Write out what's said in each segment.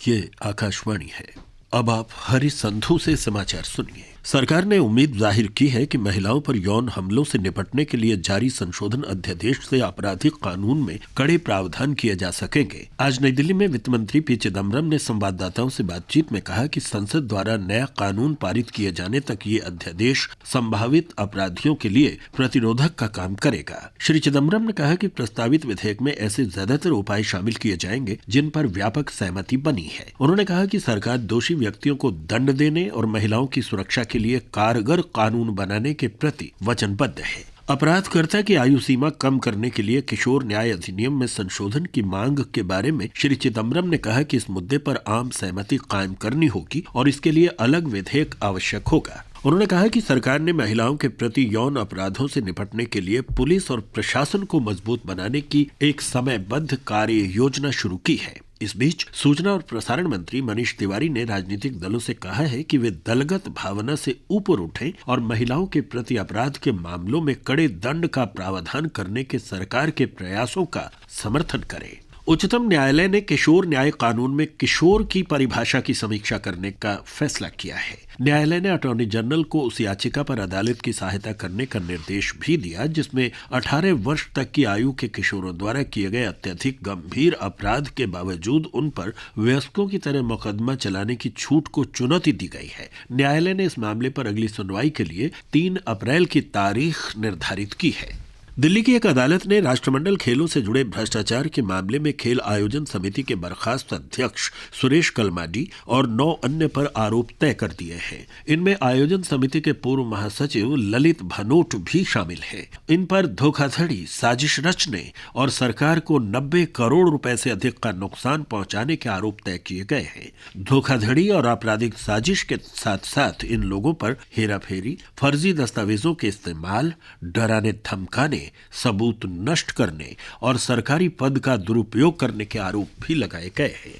ये आकाशवाणी है। अब आप हरि संधू से समाचार सुनिए। सरकार ने उम्मीद जाहिर की है कि महिलाओं पर यौन हमलों से निपटने के लिए जारी संशोधन अध्यादेश से आपराधिक कानून में कड़े प्रावधान किए जा सकेंगे। आज नई दिल्ली में वित्त मंत्री पी चिदम्बरम ने संवाददाताओं से बातचीत में कहा कि संसद द्वारा नया कानून पारित किए जाने तक ये अध्यादेश संभावित अपराधियों के लिए प्रतिरोधक का काम करेगा। श्री चिदम्बरम ने कहा कि प्रस्तावित विधेयक में ऐसे ज्यादातर उपाय शामिल किए जाएंगे जिन पर व्यापक सहमति बनी है। उन्होंने कहा कि सरकार दोषी व्यक्तियों को दंड देने और महिलाओं की सुरक्षा के लिए कारगर कानून बनाने के प्रति वचनबद्ध है। अपराधकर्ता की आयु सीमा कम करने के लिए किशोर न्याय अधिनियम में संशोधन की मांग के बारे में श्री चिदम्बरम ने कहा कि इस मुद्दे पर आम सहमति कायम करनी होगी और इसके लिए अलग विधेयक आवश्यक होगा। उन्होंने कहा कि सरकार ने महिलाओं के प्रति यौन अपराधों से निपटने के लिए पुलिस और प्रशासन को मजबूत बनाने की एक समयबद्ध कार्य योजना शुरू की है। इस बीच सूचना और प्रसारण मंत्री मनीष तिवारी ने राजनीतिक दलों से कहा है कि वे दलगत भावना से ऊपर उठें और महिलाओं के प्रति अपराध के मामलों में कड़े दंड का प्रावधान करने के सरकार के प्रयासों का समर्थन करें। उच्चतम न्यायालय ने किशोर न्याय कानून में किशोर की परिभाषा की समीक्षा करने का फैसला किया है। न्यायालय ने अटॉर्नी जनरल को उस याचिका पर अदालत की सहायता करने का निर्देश भी दिया जिसमें 18 वर्ष तक की आयु के किशोरों द्वारा किए गए अत्यधिक गंभीर अपराध के बावजूद उन पर वयस्कों की तरह मुकदमा चलाने की छूट को चुनौती दी गई है। न्यायालय ने इस मामले पर अगली सुनवाई के लिए 3 अप्रैल की तारीख निर्धारित की है। दिल्ली की एक अदालत ने राष्ट्रमंडल खेलों से जुड़े भ्रष्टाचार के मामले में खेल आयोजन समिति के बर्खास्त अध्यक्ष सुरेश कलमाडी और 9 अन्य पर आरोप तय कर दिए हैं। इनमें आयोजन समिति के पूर्व महासचिव ललित भनोट भी शामिल हैं। इन पर धोखाधड़ी, साजिश रचने और सरकार को 90 करोड़ रुपए से अधिक का नुकसान पहुंचाने के आरोप तय किए गए हैं। धोखाधड़ी और आपराधिक साजिश के साथ साथ इन लोगों पर हेराफेरी, फर्जी दस्तावेजों के इस्तेमाल, डराने धमकाने, सबूत नष्ट करने और सरकारी पद का दुरुपयोग करने के आरोप भी लगाए गए हैं।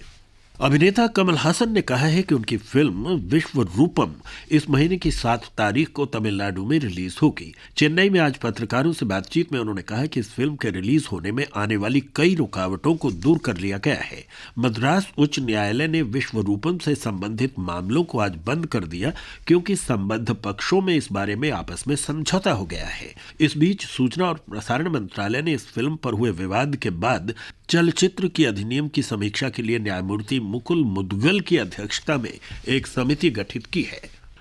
अभिनेता कमल हासन ने कहा है कि उनकी फिल्म विश्व रूपम इस महीने की 7 तारीख को तमिलनाडु में रिलीज होगी। चेन्नई में आज पत्रकारों से बातचीत में उन्होंने कहा कि इस फिल्म के रिलीज होने में आने वाली कई रुकावटों को दूर कर लिया गया है। मद्रास उच्च न्यायालय ने विश्व रूपम से संबंधित मामलों को आज बंद कर दिया क्योंकि संबद्ध पक्षों में इस बारे में आपस में समझौता हो गया है। इस बीच सूचना और प्रसारण मंत्रालय ने इस फिल्म पर हुए विवाद के बाद चलचित्र की अधिनियम की समीक्षा के लिए न्यायमूर्ति मुकुल मुदगल की अध्यक्षता में एक समिति गठित की है।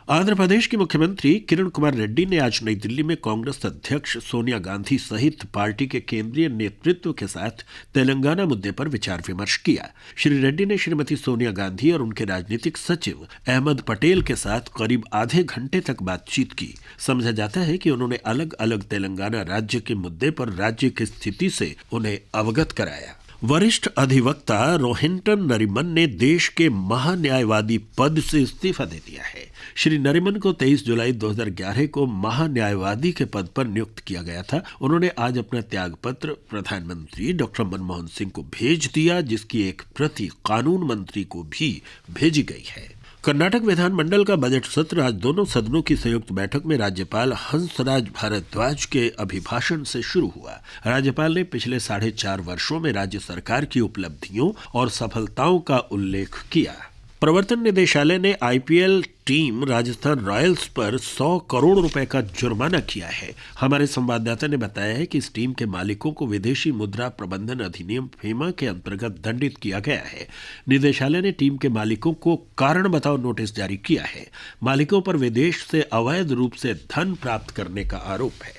आंध्र प्रदेश के मुख्यमंत्री किरण कुमार रेड्डी ने आज नई दिल्ली में कांग्रेस अध्यक्ष सोनिया गांधी सहित पार्टी के केंद्रीय नेतृत्व के साथ तेलंगाना मुद्दे पर विचार विमर्श किया। श्री रेड्डी ने श्रीमती सोनिया गांधी और उनके राजनीतिक सचिव अहमद पटेल के साथ करीब आधे घंटे तक बातचीत की। समझा जाता है कि उन्होंने अलग अलग तेलंगाना राज्य के मुद्दे पर राज्य की स्थिति से उन्हें अवगत कराया। वरिष्ठ अधिवक्ता रोहिंटन नरिमन ने देश के महान्यायवादी पद से इस्तीफा दे दिया है। श्री नरिमन को 23 जुलाई 2011 को महान्यायवादी के पद पर नियुक्त किया गया था। उन्होंने आज अपना त्यागपत्र प्रधानमंत्री डॉक्टर मनमोहन सिंह को भेज दिया, जिसकी एक प्रति कानून मंत्री को भी भेजी गई है। कर्नाटक विधानमंडल का बजट सत्र आज दोनों सदनों की संयुक्त बैठक में राज्यपाल हंसराज भारद्वाज के अभिभाषण से शुरू हुआ। राज्यपाल ने पिछले 4.5 वर्षों में राज्य सरकार की उपलब्धियों और सफलताओं का उल्लेख किया। प्रवर्तन निदेशालय ने आईपीएल टीम राजस्थान रॉयल्स पर 100 करोड़ रुपए का जुर्माना किया है। हमारे संवाददाता ने बताया है कि इस टीम के मालिकों को विदेशी मुद्रा प्रबंधन अधिनियम फेमा के अंतर्गत दंडित किया गया है। निदेशालय ने टीम के मालिकों को कारण बताओ नोटिस जारी किया है। मालिकों पर विदेश से अवैध रूप से धन प्राप्त करने का आरोप है।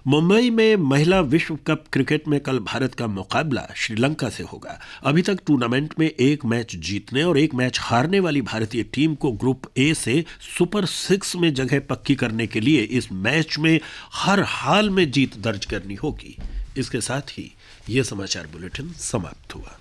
मुंबई में महिला विश्व कप क्रिकेट में कल भारत का मुकाबला श्रीलंका से होगा। अभी तक टूर्नामेंट में 1 मैच जीतने और 1 मैच हारने वाली भारतीय टीम को ग्रुप ए से सुपर 6 में जगह पक्की करने के लिए इस मैच में हर हाल में जीत दर्ज करनी होगी। इसके साथ ही यह समाचार बुलेटिन समाप्त हुआ।